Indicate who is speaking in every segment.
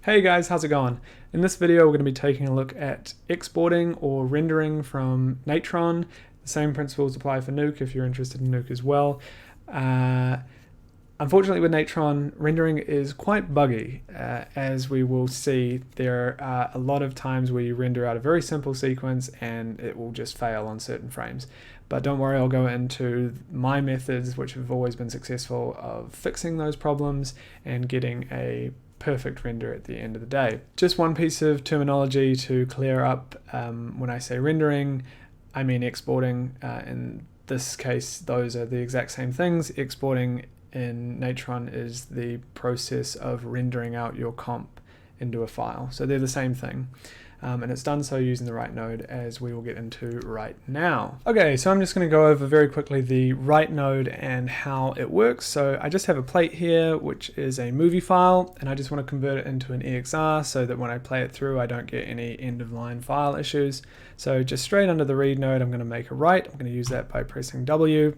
Speaker 1: Hey guys, how's it going? In this video we're going to be taking a look at exporting or rendering from Natron. The same principles apply for Nuke if you're interested in Nuke as well. Unfortunately with Natron, rendering is quite buggy. As we will see, there are a lot of times where you render out a very simple sequence and it will just fail on certain frames. But don't worry, I'll go into my methods, which have always been successful, of fixing those problems and getting a perfect render at the end of the day. Just one piece of terminology to clear up. When I say rendering, I mean exporting. In this case, those are the exact same things. Exporting in Natron is the process of rendering out your comp into a file. So they're the same thing. And it's done so using the write node, as we will get into right now. Okay, so I'm just going to go over very quickly the write node and how it works. So I just have a plate here, which is a movie file, and I just want to convert it into an EXR so that when I play it through, I don't get any end-of-line file issues. So just straight under the read node, I'm going to make a write. I'm going to use that by pressing W.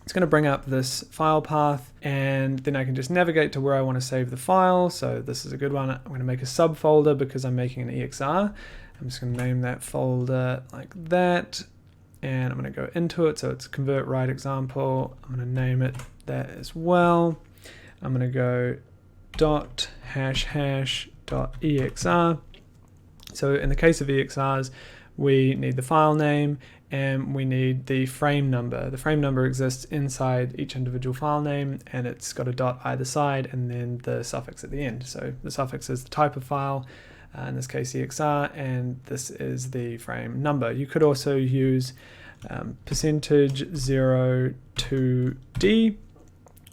Speaker 1: It's going to bring up this file path, and then I can just navigate to where I want to save the file. So this is a good one. I'm going to make a subfolder because I'm making an EXR. I'm just going to name that folder like that, and I'm going to go into it. So it's convert write example. I'm going to name it that as well. I'm going to go .##.exr. So in the case of EXRs, we need the file name and we need the frame number. The frame number exists inside each individual file name, and it's got a dot either side and then the suffix at the end. So the suffix is the type of file, in this case EXR, and this is the frame number. You could also use %02D,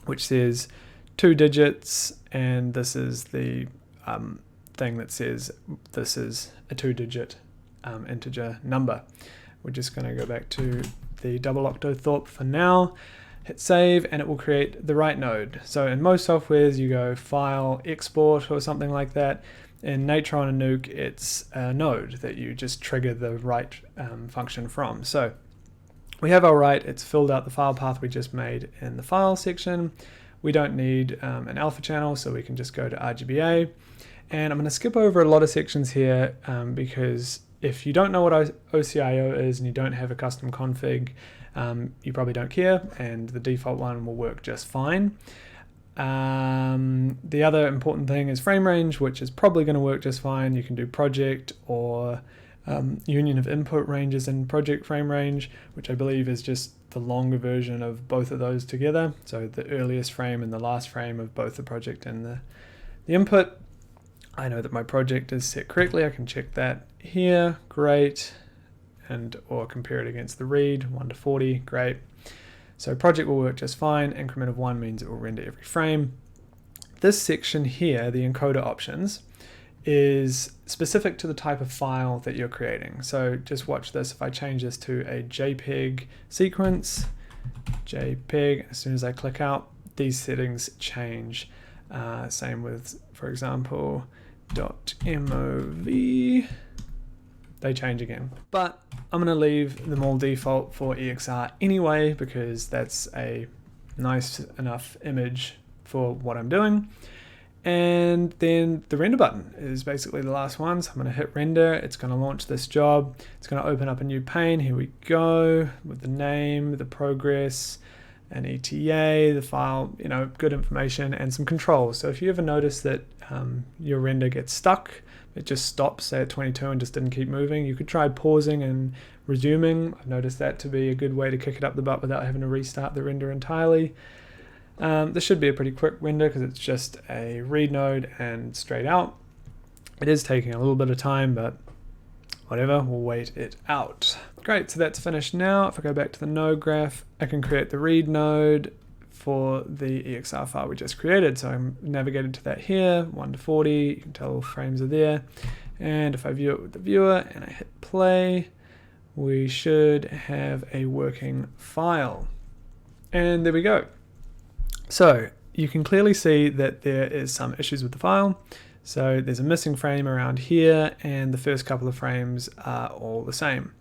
Speaker 1: which says 2 digits, and this is the thing that says this is a 2-digit integer number. We're just going to go back to the double octothorpe for now, hit save, and it will create the write node. So in most softwares you go file, export or something like that. In Natron and Nuke it's a node that you just trigger the write function from. So we have our write, it's filled out the file path we just made in the file section. We don't need an alpha channel, so we can just go to RGBA. And I'm going to skip over a lot of sections here because if you don't know what OCIO is and you don't have a custom config, you probably don't care, and the default one will work just fine. The other important thing is frame range, which is probably going to work just fine. You can do project or union of input ranges in project frame range, which I believe is just the longer version of both of those together. So the earliest frame and the last frame of both the project and the input. I know that my project is set correctly. I can check that here. Great. Or compare it against the read, 1 to 40. Great. So project will work just fine. Increment of 1 means it will render every frame. This section here, the encoder options, is specific to the type of file that you're creating. So just watch this. If I change this to a JPEG sequence, JPEG, as soon as I click out, these settings change. Same with, for example, .mov, they change again. But I'm going to leave them all default for EXR anyway, because that's a nice enough image for what I'm doing. And then the render button is basically the last one. So I'm going to hit render. It's going to launch this job. It's going to open up a new pane. Here we go, with the name, the progress, an ETA, the file, good information, and some controls. So if you ever notice that your render gets stuck, it just stops, say at 22 and just didn't keep moving, you could try pausing and resuming. I've noticed that to be a good way to kick it up the butt without having to restart the render entirely. This should be a pretty quick render because it's just a read node and straight out. It is taking a little bit of time, but whatever, we'll wait it out. Great, so that's finished now. If I go back to the node graph, I can create the read node for the EXR file we just created. So I'm navigated to that here, 1 to 40, you can tell all frames are there. And if I view it with the viewer and I hit play, we should have a working file. And there we go. So you can clearly see that there is some issues with the file. So there's a missing frame around here, and the first couple of frames are all the same.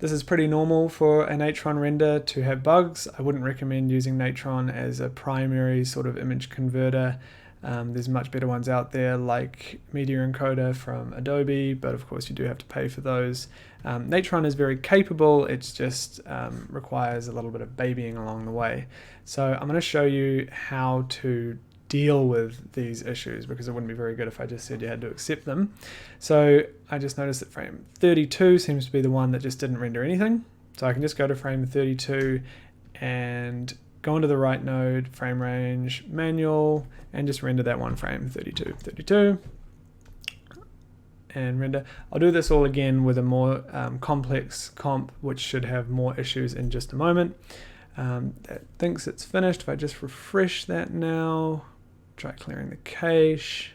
Speaker 1: This is pretty normal for a Natron render to have bugs. I wouldn't recommend using Natron as a primary sort of image converter There's much better ones out there like Media Encoder from Adobe, but of course you do have to pay for those. Natron is very capable, it's just requires a little bit of babying along the way. So I'm going to show you how to deal with these issues, because it wouldn't be very good if I just said you had to accept them. So I just noticed that frame 32 seems to be the one that just didn't render anything. So I can just go to frame 32 and go into the right node, frame range, manual, and just render that one frame, 32, 32, and render. I'll do this all again with a more complex comp, which should have more issues in just a moment. That thinks it's finished. If I just refresh that now, try clearing the cache.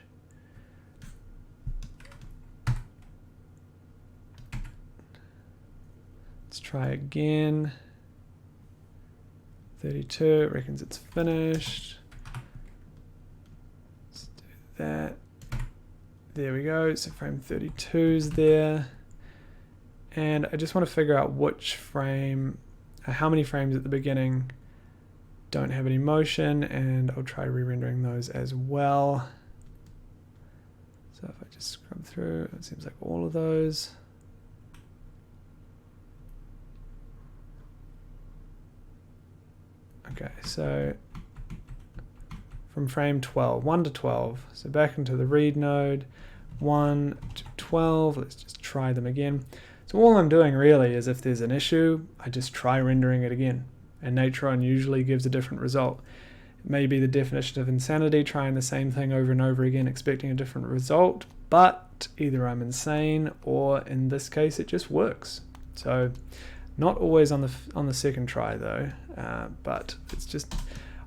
Speaker 1: Let's try again. 32, it reckons it's finished. Let's do that. There we go, so frame 32 is there. And I just want to figure out which frame, how many frames at the beginning don't have any motion, and I'll try re-rendering those as well. So if I just scrub through, it seems like all of those. Okay, so from frame 12, 1 to 12, so back into the read node, 1 to 12, let's just try them again. So all I'm doing really is if there's an issue, I just try rendering it again, and Natron usually gives a different result. It may be the definition of insanity, trying the same thing over and over again, expecting a different result, but either I'm insane or in this case it just works. So not always on the second try though, but it's just,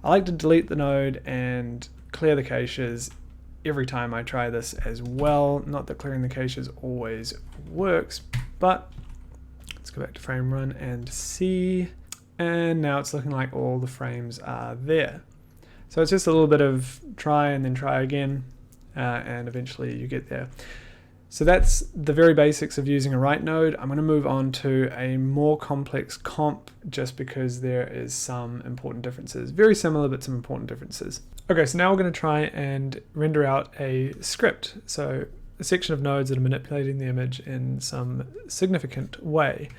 Speaker 1: I like to delete the node and clear the caches every time I try this as well. Not that clearing the caches always works, but let's go back to frame run and see. And now it's looking like all the frames are there. So it's just a little bit of try and then try again, and eventually you get there. So that's the very basics of using a write node. I'm going to move on to a more complex comp just because there is some important differences. Very similar, but some important differences. Okay, so now we're going to try and render out a script. So a section of nodes that are manipulating the image in some significant way.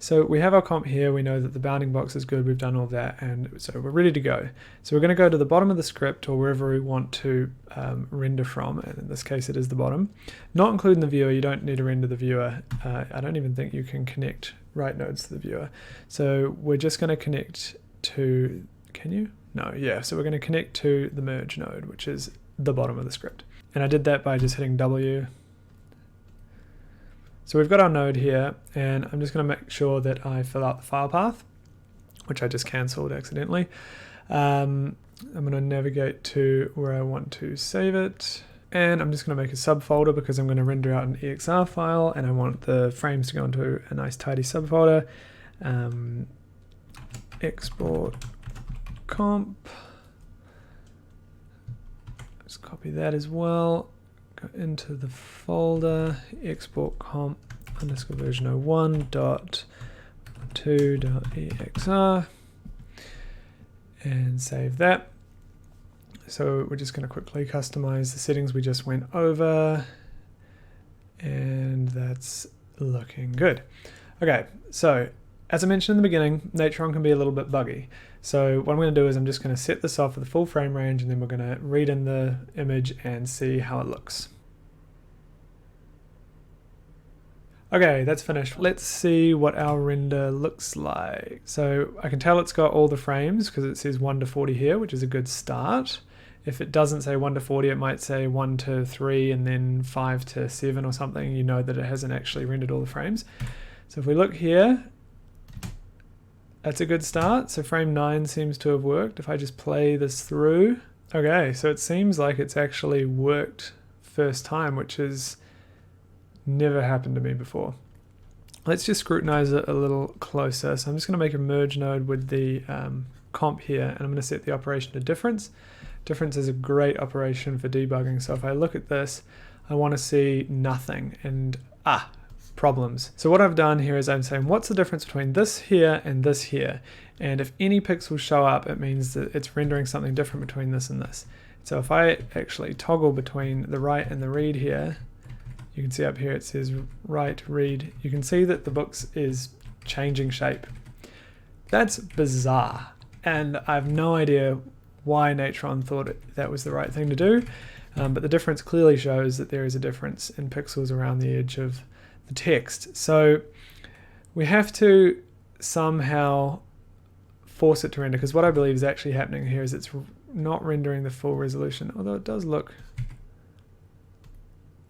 Speaker 1: So we have our comp here, we know that the bounding box is good, we've done all that, and so we're ready to go. So we're going to go to the bottom of the script or wherever we want to render from, and in this case it is the bottom. Not including the viewer, you don't need to render the viewer. I don't even think you can connect write nodes to the viewer. So we're just going to connect to, can you? No, yeah, so we're going to connect to the merge node, which is the bottom of the script. And I did that by just hitting W. So we've got our node here, and I'm just going to make sure that I fill out the file path, which I just cancelled accidentally. I'm going to navigate to where I want to save it, and I'm just going to make a subfolder because I'm going to render out an EXR file, and I want the frames to go into a nice tidy subfolder. Export comp. Just copy that as well. Go into the folder, export comp underscore version 01.2.exr and save that. So we're just going to quickly customize the settings we just went over, and that's looking good. Okay, so as I mentioned in the beginning, Natron can be a little bit buggy. So what I'm going to do is I'm just going to set this off with the full frame range, and then we're going to read in the image and see how it looks. Okay, that's finished. Let's see what our render looks like. So I can tell it's got all the frames because it says 1 to 40 here, which is a good start. If it doesn't say 1 to 40, it might say 1 to 3 and then 5 to 7 or something. You know that it hasn't actually rendered all the frames. So if we look here, that's a good start. So frame 9 seems to have worked. If I just play this through. Okay, so it seems like it's actually worked first time, which has never happened to me before. Let's just scrutinize it a little closer. So I'm just going to make a merge node with the comp here, and I'm going to set the operation to difference. Difference is a great operation for debugging. So if I look at this, I want to see nothing and problems. So what I've done here is I'm saying, what's the difference between this here and this here? And if any pixels show up, it means that it's rendering something different between this and this. So if I actually toggle between the write and the read here, you can see up here it says write, read. You can see that the books is changing shape. That's bizarre, and I have no idea why Natron thought that was the right thing to do, but the difference clearly shows that there is a difference in pixels around the edge of the text. So we have to somehow force it to render, because what I believe is actually happening here is it's not rendering the full resolution, although it does look...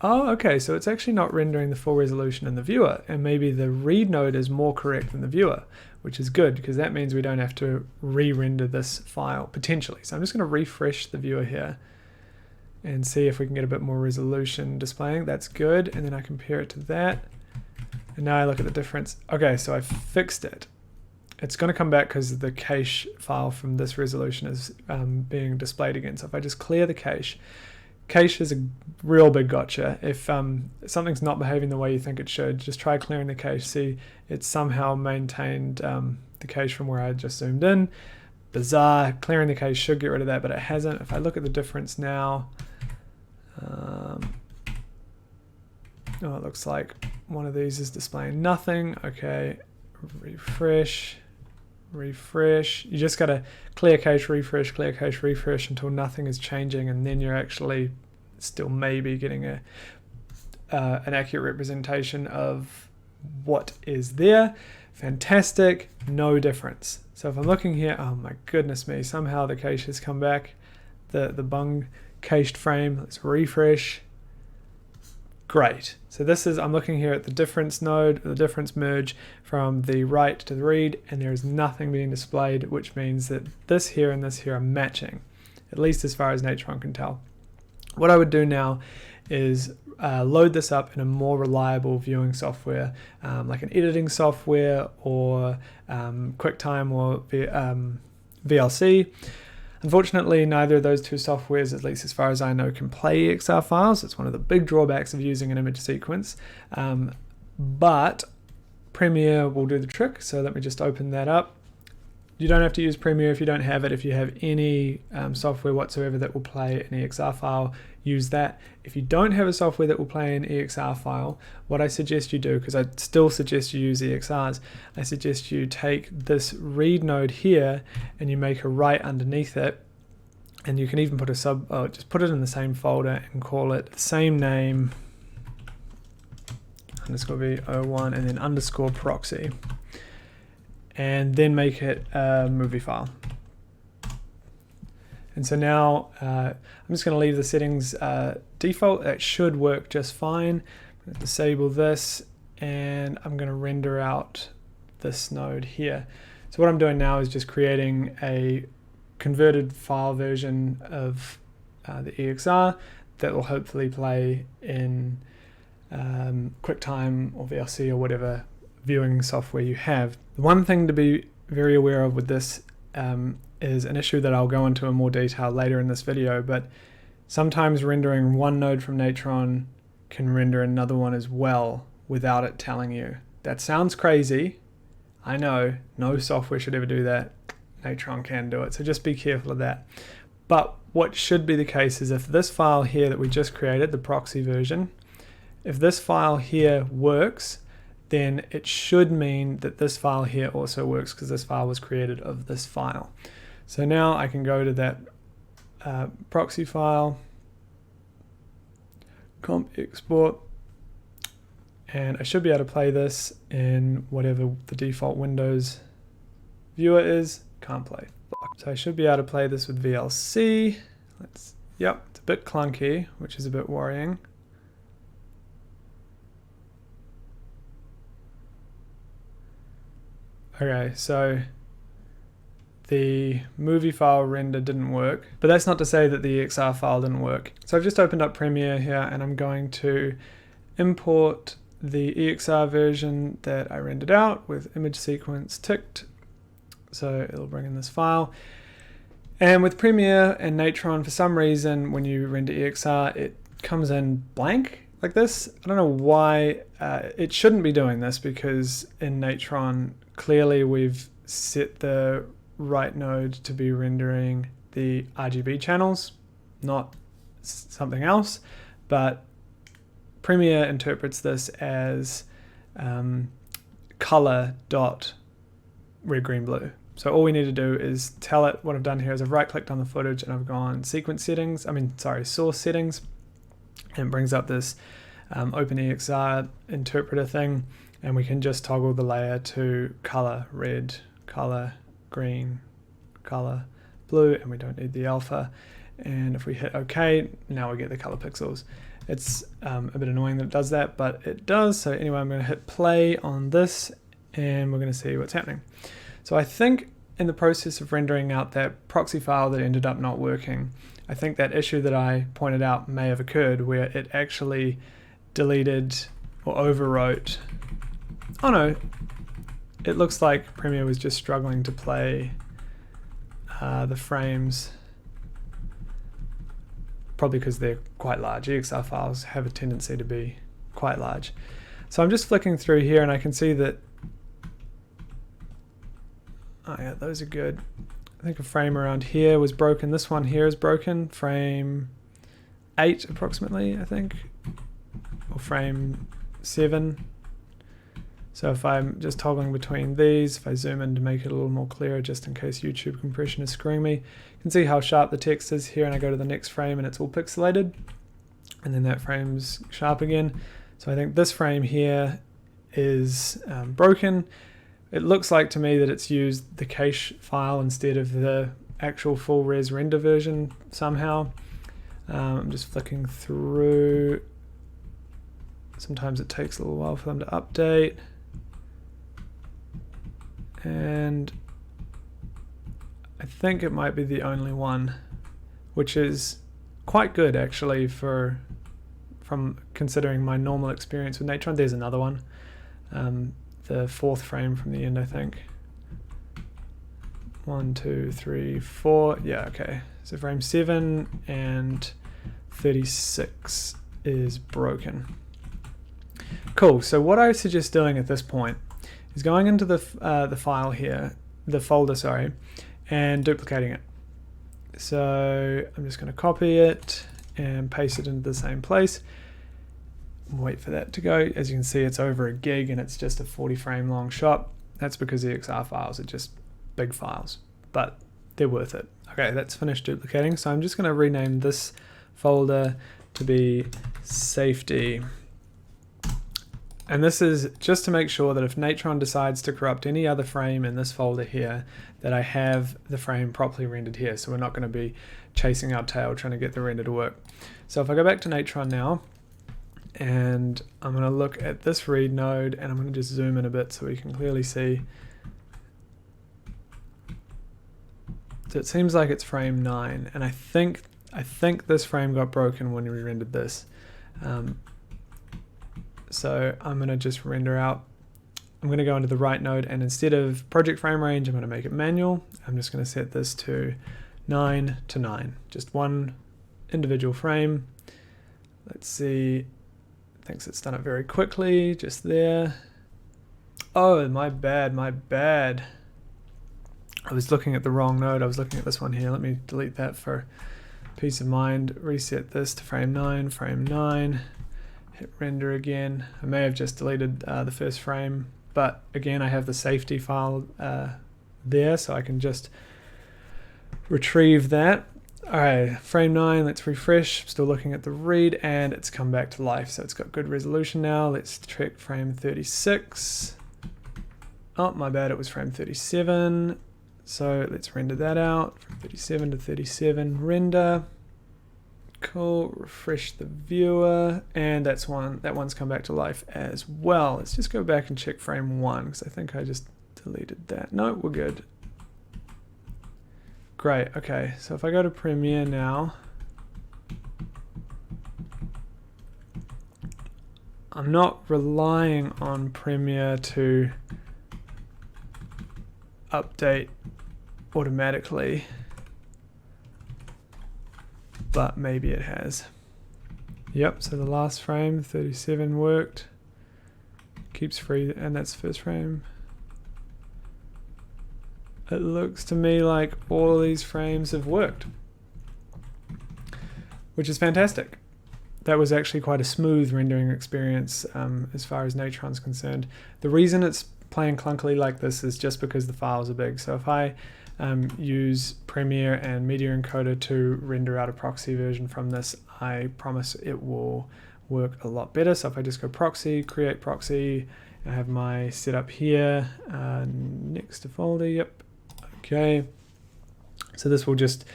Speaker 1: Oh, okay, so it's actually not rendering the full resolution in the viewer, and maybe the read node is more correct than the viewer, which is good, because that means we don't have to re-render this file, potentially. So I'm just going to refresh the viewer here and see if we can get a bit more resolution displaying. That's good, and then I compare it to that, and now I look at the difference. Okay, so I fixed it. It's going to come back because the cache file from this resolution is being displayed again. So if I just clear the cache is a real big gotcha. If something's not behaving the way you think it should, just try clearing the cache. See, it's somehow maintained the cache from where I just zoomed in. Bizarre. Clearing the cache should get rid of that, but it hasn't. If I look at the difference now, oh, it looks like one of these is displaying nothing. Okay, refresh. You just got to clear cache, refresh until nothing is changing, and then you're actually still maybe getting an accurate representation of what is there. Fantastic, no difference. So if I'm looking here, oh my goodness me, somehow the cache has come back, the bung cached frame. Let's refresh. Great. So this is, I'm looking here at the difference node, the difference merge from the write to the read, and there is nothing being displayed, which means that this here and this here are matching, at least as far as Natron can tell. What I would do now is load this up in a more reliable viewing software, like an editing software or QuickTime or VLC. Unfortunately, neither of those two softwares, at least as far as I know, can play EXR files. It's one of the big drawbacks of using an image sequence. But Premiere will do the trick, so let me just open that up. You don't have to use Premiere if you don't have it. If you have any software whatsoever that will play an EXR file, use that. If you don't have a software that will play an EXR file, what I suggest you do, because I still suggest you use EXRs, I suggest you take this read node here and you make a write underneath it, and you can even put a just put it in the same folder and call it the same name, _v01, and then _proxy, and then make it a movie file. And so now I'm just going to leave the settings default. That should work just fine. I'm going to disable this, and I'm going to render out this node here. So what I'm doing now is just creating a converted file version of the EXR that will hopefully play in QuickTime or VLC or whatever viewing software you have. The one thing to be very aware of with this is an issue that I'll go into in more detail later in this video, but sometimes rendering one node from Natron can render another one as well without it telling you. That sounds crazy. I know, no software should ever do that. Natron can do it, so just be careful of that. But what should be the case is if this file here that we just created, the proxy version, if this file here works, then it should mean that this file here also works, because this file was created of this file. So now I can go to that proxy file, comp export, and I should be able to play this in whatever the default Windows viewer is. Can't play. So I should be able to play this with VLC. Yep, it's a bit clunky, which is a bit worrying. Okay, so the movie file render didn't work, but that's not to say that the EXR file didn't work. So I've just opened up Premiere here, and I'm going to import the EXR version that I rendered out with image sequence ticked. So it'll bring in this file. And with Premiere and Natron, for some reason, when you render EXR, it comes in blank like this. I don't know why. It shouldn't be doing this, because in Natron, clearly we've set the write node to be rendering the RGB channels. not something else, but Premiere interprets this as color dot red, green, blue. So all we need to do is tell it. What I've done here is I've right clicked on the footage and I've gone sequence settings, source settings, and it brings up this OpenEXR interpreter thing, and we can just toggle the layer to color red, color green, color blue, and we don't need the alpha. And if we hit OK, now we get the color pixels. It's a bit annoying that it does that, but it does. So anyway, I'm going to hit play on this and we're going to see what's happening. So I think in the process of rendering out that proxy file that ended up not working, I think that issue that I pointed out may have occurred where it actually deleted or overwrote. Oh no, it looks like Premiere was just struggling to play the frames, probably because they're quite large. EXR files have a tendency to be quite large. So I'm just flicking through here and I can see that, oh yeah, those are good. I think a frame around here was broken. This one here is broken, frame 8 approximately, I think, or frame 7. So if I'm just toggling between these, if I zoom in to make it a little more clear, just in case YouTube compression is screwing me, you can see how sharp the text is here, and I go to the next frame and it's all pixelated, and then that frame's sharp again. So I think this frame here is broken. It looks like to me that it's used the cache file instead of the actual full res render version somehow. I'm just flicking through. Sometimes it takes a little while for them to update. And I think it might be the only one, which is quite good actually from considering my normal experience with Natron. There's another one, the 4th frame from the end, I think. 1, 2, 3, 4. Yeah, okay. So frame 7 and 36 is broken. Cool. So what I suggest doing at this point is going into the file here, the folder, sorry, and duplicating it. So I'm just going to copy it and paste it into the same place. Wait for that to go. As you can see, it's over a gig and it's just a 40 frame long shot. That's because EXR files are just big files, but they're worth it. Okay, that's finished duplicating. So I'm just going to rename this folder to be safety. And this is just to make sure that if Natron decides to corrupt any other frame in this folder here, that I have the frame properly rendered here. So we're not going to be chasing our tail trying to get the render to work. So if I go back to Natron now, and I'm going to look at this read node, and I'm going to just zoom in a bit so we can clearly see. So it seems like it's frame 9, and I think this frame got broken when we rendered this. So I'm going to just render out. I'm going to go into the right node, and instead of project frame range, I'm going to make it manual. I'm just going to set this to 9 to 9, just one individual frame. Let's see. Thinks it's done it very quickly, just there. Oh, my bad. I was looking at the wrong node. I was looking at this one here. Let me delete that for peace of mind. Reset this to frame 9. Hit render again. I may have just deleted the first frame, but again, I have the safety file there, so I can just retrieve that. All right, frame 9, let's refresh. Still looking at the read, and it's come back to life, so it's got good resolution now. Let's check frame 36. Oh, my bad, it was frame 37. So let's render that out. From 37 to 37, render. Cool, refresh the viewer, and that one's come back to life as well. Let's just go back and check frame 1, because I think I just deleted that. No, we're good. Great, okay, so if I go to Premiere now, I'm not relying on Premiere to update automatically, but maybe it has. Yep, so the last frame, 37, worked. Keeps free, and that's the first frame. It looks to me like all of these frames have worked. which is fantastic. That was actually quite a smooth rendering experience as far as Natron's concerned. The reason it's playing clunkily like this is just because the files are big. So if I use Premiere and Media Encoder to render out a proxy version from this, I promise it will work a lot better. So if I just go proxy, create proxy, I have my setup here, next to folder, yep, okay. So this will just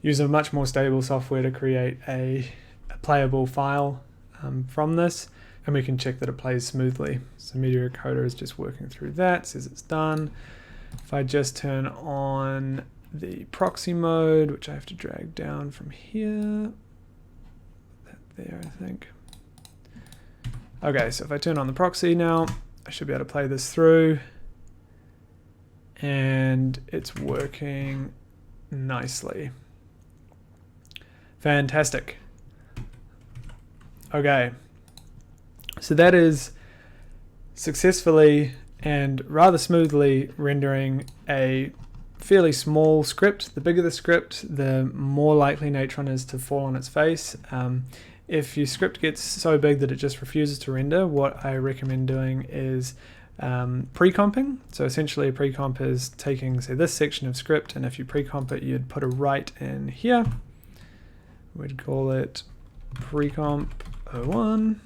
Speaker 1: use a much more stable software to create a playable file from this, and we can check that it plays smoothly. So Media Encoder is just working through that, says it's done. If I just turn on the proxy mode, which I have to drag down from here, that there I think. Okay, so if I turn on the proxy now, I should be able to play this through, and it's working nicely. Fantastic. Okay, so that is successfully and rather smoothly rendering a fairly small script. The bigger the script, the more likely Natron is to fall on its face. If your script gets so big that it just refuses to render, what I recommend doing is pre-comping. So essentially a pre-comp is taking, say, this section of script, and if you pre-comp it, you'd put a write in here. We'd call it pre-comp 01.exr,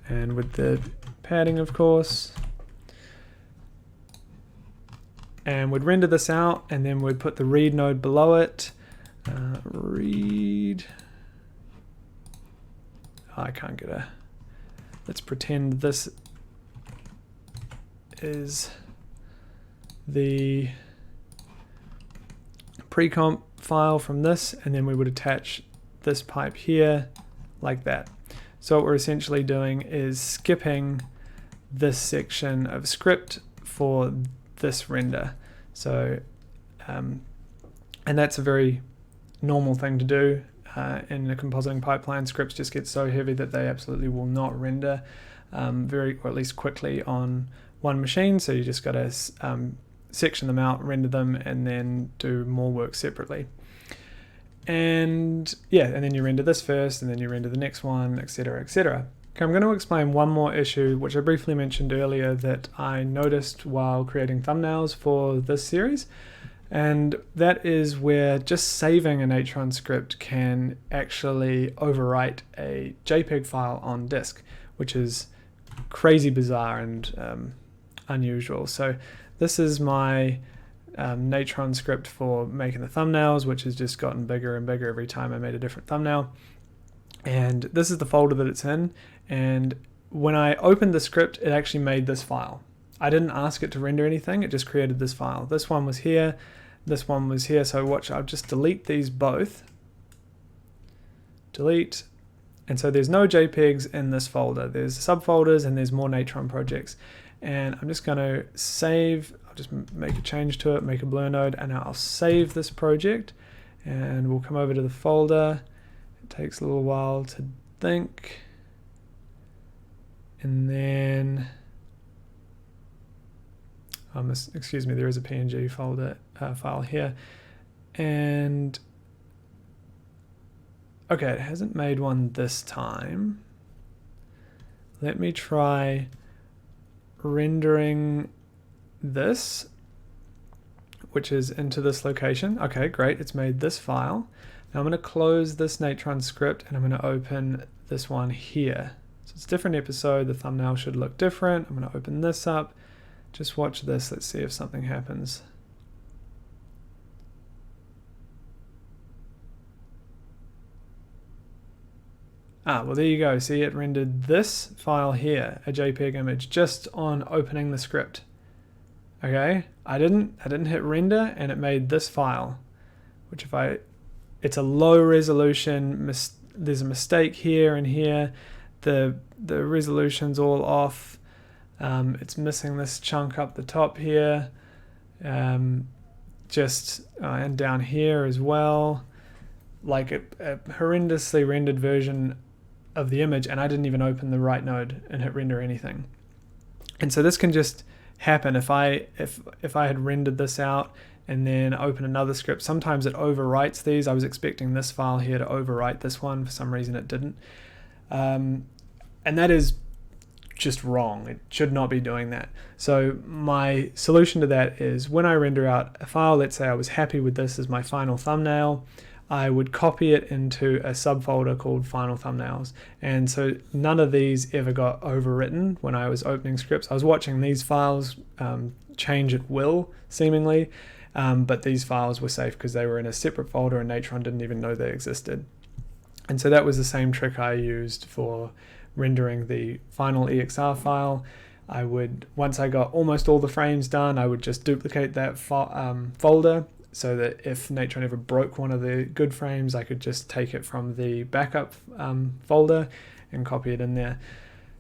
Speaker 1: and with the padding, of course. And we'd render this out, and then we'd put the read node below it. Read. Oh, I can't get a. Let's pretend this is the pre-comp file from this, and then we would attach this pipe here like that. So what we're essentially doing is skipping this section of script for this render. So and that's a very normal thing to do in a compositing pipeline. Scripts just get so heavy that they absolutely will not render or at least quickly on one machine. So you just got to section them out, render them, and then do more work separately. And yeah, and then you render this first, and then you render the next one, etc., etc. Okay, I'm going to explain one more issue, which I briefly mentioned earlier, that I noticed while creating thumbnails for this series. And that is where just saving a Natron script can actually overwrite a JPEG file on disk, which is crazy bizarre and unusual. So this is my Natron script for making the thumbnails, which has just gotten bigger and bigger every time I made a different thumbnail. And this is the folder that it's in. And when I opened the script, it actually made this file. I didn't ask it to render anything, it just created this file. This one was here, this one was here. So watch, I'll just delete these both. Delete. And so there's no JPEGs in this folder. There's subfolders and there's more Natron projects. And I'm just going to save, I'll just make a change to it, make a blur node, and I'll save this project. And we'll come over to the folder. It takes a little while to think. And then, excuse me, there is a PNG folder file here. And okay, it hasn't made one this time. Let me try rendering this, which is into this location. Okay, great, it's made this file. Now I'm going to close this Natron script and I'm going to open this one here. So it's a different episode, the thumbnail should look different. I'm going to open this up. Just watch this, let's see if something happens. Ah, well there you go. See, it rendered this file here, a JPEG image, just on opening the script. Okay, I didn't hit render, and it made this file, which it's a low resolution. There's a mistake here and here. The resolution's all off. It's missing this chunk up the top here, and down here as well. Like a horrendously rendered version of the image, and I didn't even open the right node and hit render anything. And so this can just happen if I had rendered this out and then open another script. Sometimes it overwrites these. I was expecting this file here to overwrite this one. For some reason it didn't. And that is just wrong. It should not be doing that. So my solution to that is when I render out a file, let's say I was happy with this as my final thumbnail, I would copy it into a subfolder called final thumbnails. And so none of these ever got overwritten when I was opening scripts. I was watching these files change at will, seemingly, but these files were safe because they were in a separate folder and Natron didn't even know they existed. And so that was the same trick I used for rendering the final EXR file. I would, once I got almost all the frames done, I would just duplicate that folder, so that if Natron ever broke one of the good frames, I could just take it from the backup folder and copy it in there.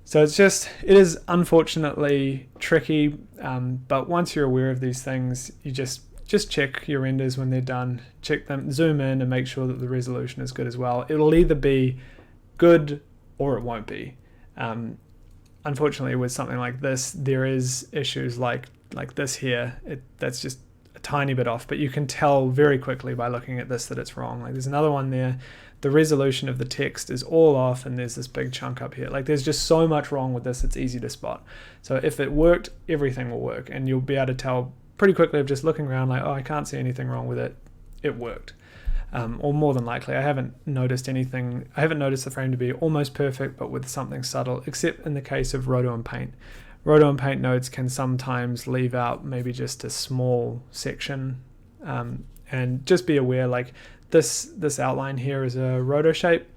Speaker 1: So it is unfortunately tricky, but once you're aware of these things, you just check your renders when they're done, check them, zoom in and make sure that the resolution is good as well. It'll either be good or it won't be. Unfortunately, with something like this, there is issues like this here. That's just a tiny bit off, but you can tell very quickly by looking at this that it's wrong. Like there's another one there. The resolution of the text is all off, and there's this big chunk up here. Like there's just so much wrong with this, it's easy to spot. So if it worked, everything will work, and you'll be able to tell pretty quickly of just looking around like, oh, I can't see anything wrong with it. It worked. Or more than likely, I haven't noticed anything. I haven't noticed the frame to be almost perfect, but with something subtle, except in the case of Roto and Paint. Roto and Paint nodes can sometimes leave out maybe just a small section, and just be aware, like this outline here is a roto shape,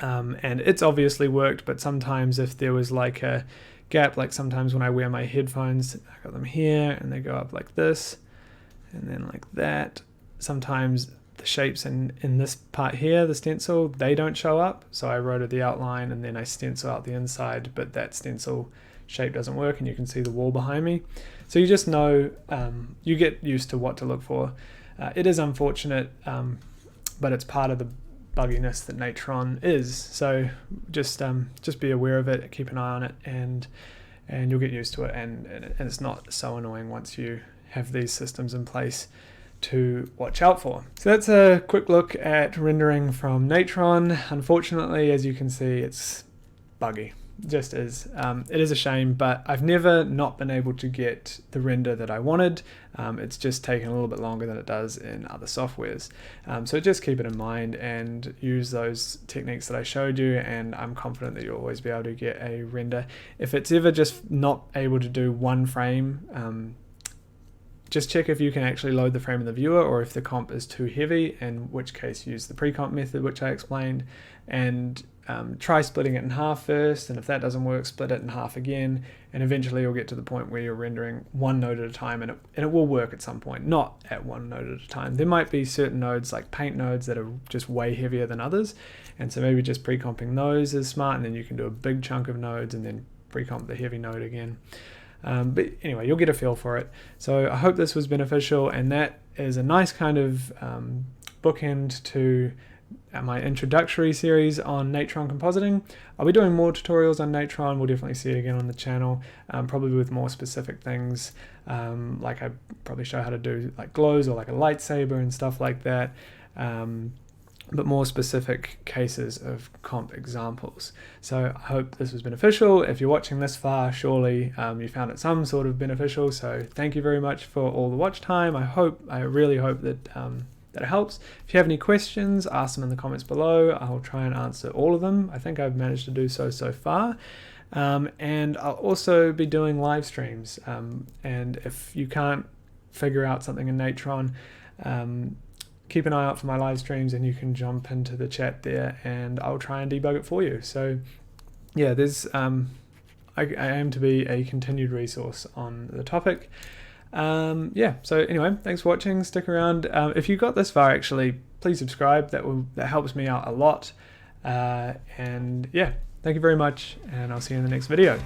Speaker 1: and it's obviously worked, but sometimes if there was like a gap, like sometimes when I wear my headphones, I got them here and they go up like this and then like that. Sometimes the shapes in this part here, the stencil, they don't show up, so I rotoed the outline and then I stencil out the inside, but that stencil shape doesn't work and you can see the wall behind me. So you just know, you get used to what to look for. It is unfortunate, but it's part of the bugginess that Natron is. So just be aware of it, keep an eye on it, and you'll get used to it. And it's not so annoying once you have these systems in place to watch out for. So that's a quick look at rendering from Natron. Unfortunately, as you can see, it's buggy. Just is. It is a shame, but I've never not been able to get the render that I wanted. It's just taken a little bit longer than it does in other softwares. So just keep it in mind and use those techniques that I showed you, and I'm confident that you'll always be able to get a render. If it's ever just not able to do one frame, just check if you can actually load the frame in the viewer, or if the comp is too heavy, in which case use the pre-comp method, which I explained, and try splitting it in half first, and if that doesn't work, split it in half again, and eventually you'll get to the point where you're rendering one node at a time, and it will work at some point, not at one node at a time. There might be certain nodes, like paint nodes, that are just way heavier than others, and so maybe just pre-comping those is smart, and then you can do a big chunk of nodes and then pre-comp the heavy node again. But anyway, you'll get a feel for it. So I hope this was beneficial, and that is a nice kind of bookend to my introductory series on Natron compositing. I'll be doing more tutorials on Natron. We'll definitely see it again on the channel, probably with more specific things, like I probably show how to do like glows or like a lightsaber and stuff like that, but more specific cases of comp examples. So I hope this was beneficial. If you're watching this far, surely you found it some sort of beneficial, so thank you very much for all the watch time. I really hope that that it helps. If you have any questions, ask them in the comments below. I'll try and answer all of them. I think I've managed to do so far. And I'll also be doing live streams. And if you can't figure out something in Natron, keep an eye out for my live streams and you can jump into the chat there and I'll try and debug it for you. So yeah, there's I aim to be a continued resource on the topic. Yeah, so anyway, thanks for watching. Stick around. If you got this far, actually, please subscribe. That helps me out a lot. And yeah, thank you very much, and I'll see you in the next video.